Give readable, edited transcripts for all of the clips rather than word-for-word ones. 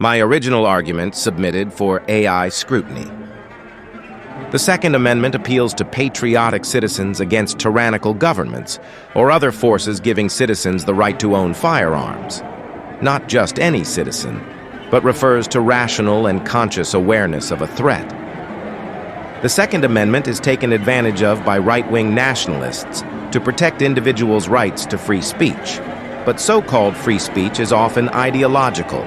My original argument submitted for AI scrutiny. The Second Amendment appeals to patriotic citizens against tyrannical governments or other forces giving citizens the right to own firearms. Not just any citizen, but refers to rational and conscious awareness of a threat. The Second Amendment is taken advantage of by right-wing nationalists to protect individuals' rights to free speech, but so-called free speech is often ideological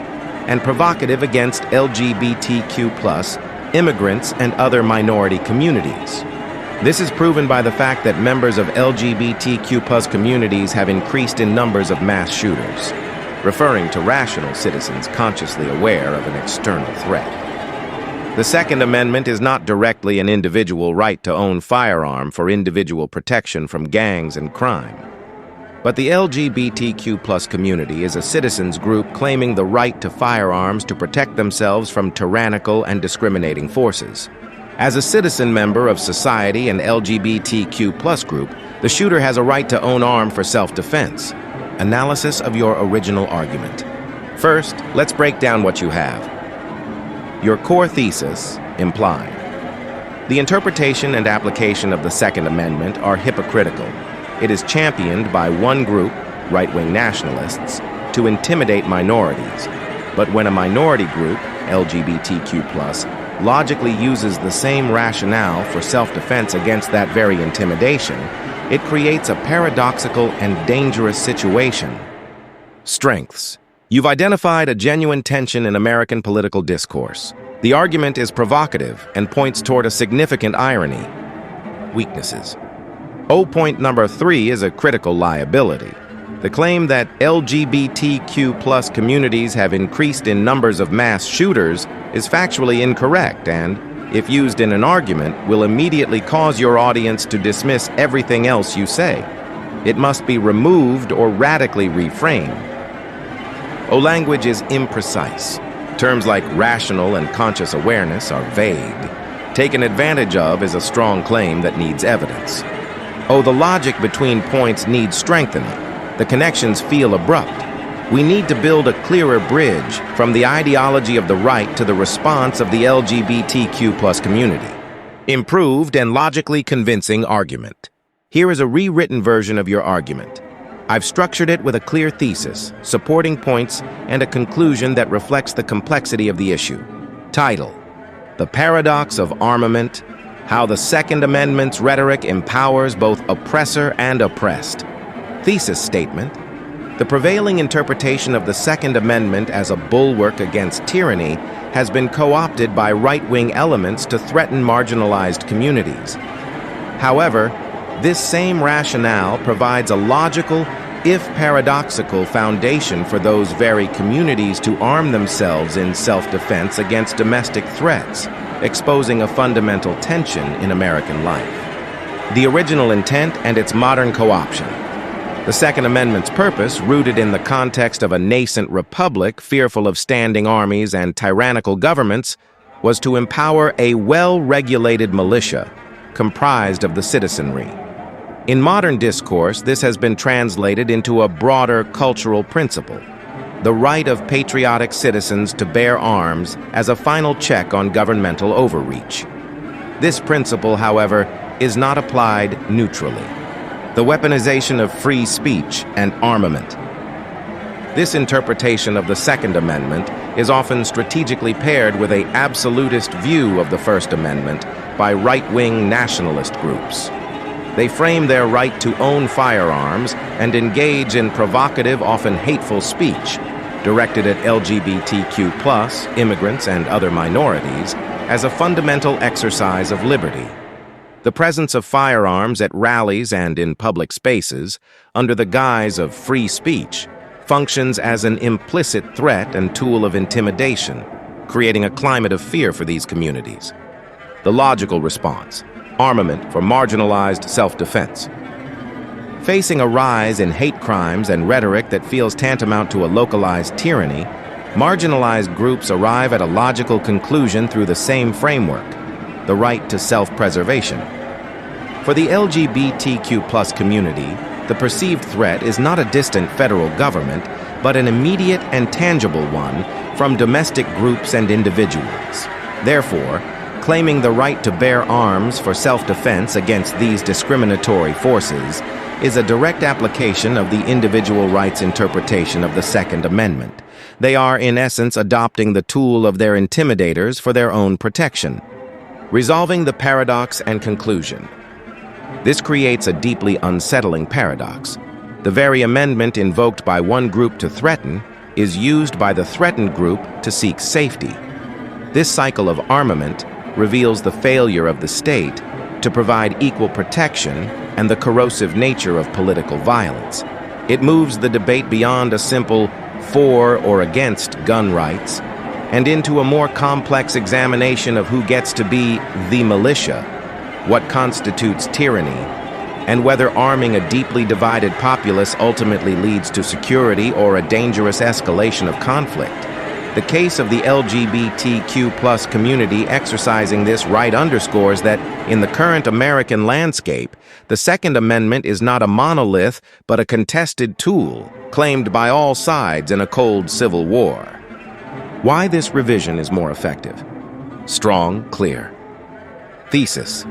and provocative against LGBTQ+, immigrants, and other minority communities. This is proven by the fact that members of LGBTQ+ communities have increased in numbers of mass shooters, referring to rational citizens consciously aware of an external threat. The Second Amendment is not directly an individual right to own firearm for individual protection from gangs and crime. But the LGBTQ+ community is a citizens group claiming the right to firearms to protect themselves from tyrannical and discriminating forces. As a citizen member of society and LGBTQ+ group, the shooter has a right to own arm for self-defense. Analysis of your original argument. First, let's break down what you have. Your core thesis, implied. The interpretation and application of the Second Amendment are hypocritical. It is championed by one group, right-wing nationalists, to intimidate minorities. But when a minority group, LGBTQ+, logically uses the same rationale for self-defense against that very intimidation, it creates a paradoxical and dangerous situation. Strengths. You've identified a genuine tension in American political discourse. The argument is provocative and points toward a significant irony. Weaknesses. Point number 3 is a critical liability. The claim that LGBTQ+ communities have increased in numbers of mass shooters is factually incorrect and, if used in an argument, will immediately cause your audience to dismiss everything else you say. It must be removed or radically reframed. Language is imprecise. Terms like rational and conscious awareness are vague. Taken advantage of is a strong claim that needs evidence. The logic between points needs strengthening. The connections feel abrupt. We need to build a clearer bridge from the ideology of the right to the response of the LGBTQ+ community. Improved and logically convincing argument. Here is a rewritten version of your argument. I've structured it with a clear thesis, supporting points, and a conclusion that reflects the complexity of the issue. Title: The Paradox of Armament: How the Second Amendment's Rhetoric Empowers Both Oppressor and Oppressed. Thesis statement: The prevailing interpretation of the Second Amendment as a bulwark against tyranny has been co-opted by right-wing elements to threaten marginalized communities. However, this same rationale provides a logical, if paradoxical, foundation for those very communities to arm themselves in self-defense against domestic threats, exposing a fundamental tension in American life. The original intent and its modern co-option. The Second Amendment's purpose, rooted in the context of a nascent republic fearful of standing armies and tyrannical governments, was to empower a well-regulated militia comprised of the citizenry. In modern discourse, this has been translated into a broader cultural principle: the right of patriotic citizens to bear arms as a final check on governmental overreach. This principle, however, is not applied neutrally. The weaponization of free speech and armament. This interpretation of the Second Amendment is often strategically paired with an absolutist view of the First Amendment by right-wing nationalist groups. They frame their right to own firearms and engage in provocative, often hateful speech directed at LGBTQ+, immigrants, and other minorities as a fundamental exercise of liberty. The presence of firearms at rallies and in public spaces, under the guise of free speech, functions as an implicit threat and tool of intimidation, creating a climate of fear for these communities. The logical response: armament for marginalized self-defense. Facing a rise in hate crimes and rhetoric that feels tantamount to a localized tyranny, marginalized groups arrive at a logical conclusion through the same framework: the right to self-preservation. For the LGBTQ+ community, the perceived threat is not a distant federal government, but an immediate and tangible one from domestic groups and individuals. Therefore, claiming the right to bear arms for self-defense against these discriminatory forces is a direct application of the individual rights interpretation of the Second Amendment. They are, in essence, adopting the tool of their intimidators for their own protection. Resolving the paradox and conclusion. This creates a deeply unsettling paradox. The very amendment invoked by one group to threaten is used by the threatened group to seek safety. This cycle of armament reveals the failure of the state to provide equal protection and the corrosive nature of political violence. It moves the debate beyond a simple for or against gun rights and into a more complex examination of who gets to be the militia, what constitutes tyranny, and whether arming a deeply divided populace ultimately leads to security or a dangerous escalation of conflict. The case of the LGBTQ+ community exercising this right underscores that, in the current American landscape, the Second Amendment is not a monolith but a contested tool, claimed by all sides in a cold civil war. Why this revision is more effective? Strong, clear. Thesis.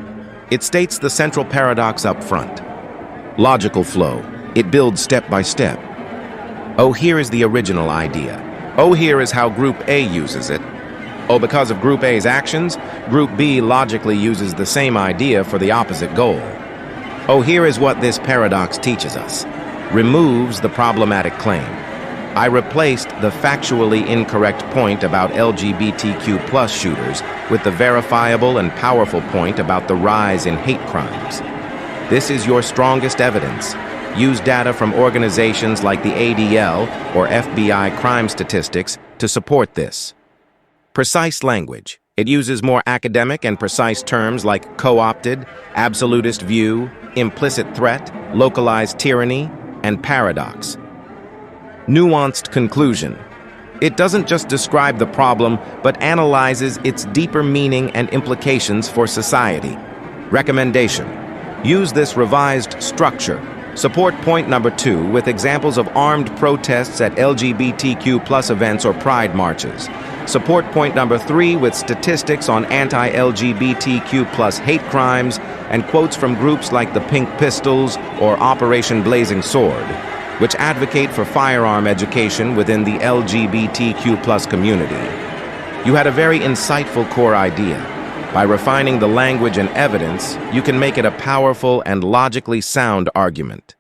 It states the central paradox up front. Logical flow. It builds step by step. Oh, here is the original idea. Oh, here is how Group A uses it. Oh, because of Group A's actions, Group B logically uses the same idea for the opposite goal. Oh, here is what this paradox teaches us. Removes the problematic claim. I replaced the factually incorrect point about LGBTQ+ shooters with the verifiable and powerful point about the rise in hate crimes. This is your strongest evidence. Use data from organizations like the ADL or FBI crime statistics to support this. Precise language. It uses more academic and precise terms like co-opted, absolutist view, implicit threat, localized tyranny, and paradox. Nuanced conclusion. It doesn't just describe the problem, but analyzes its deeper meaning and implications for society. Recommendation. Use this revised structure. Support point number 2 with examples of armed protests at LGBTQ+ events or pride marches. Support point number 3 with statistics on anti-LGBTQ+ hate crimes and quotes from groups like the Pink Pistols or Operation Blazing Sword, which advocate for firearm education within the LGBTQ+ community. You had a very insightful core idea. By refining the language and evidence, you can make it a powerful and logically sound argument.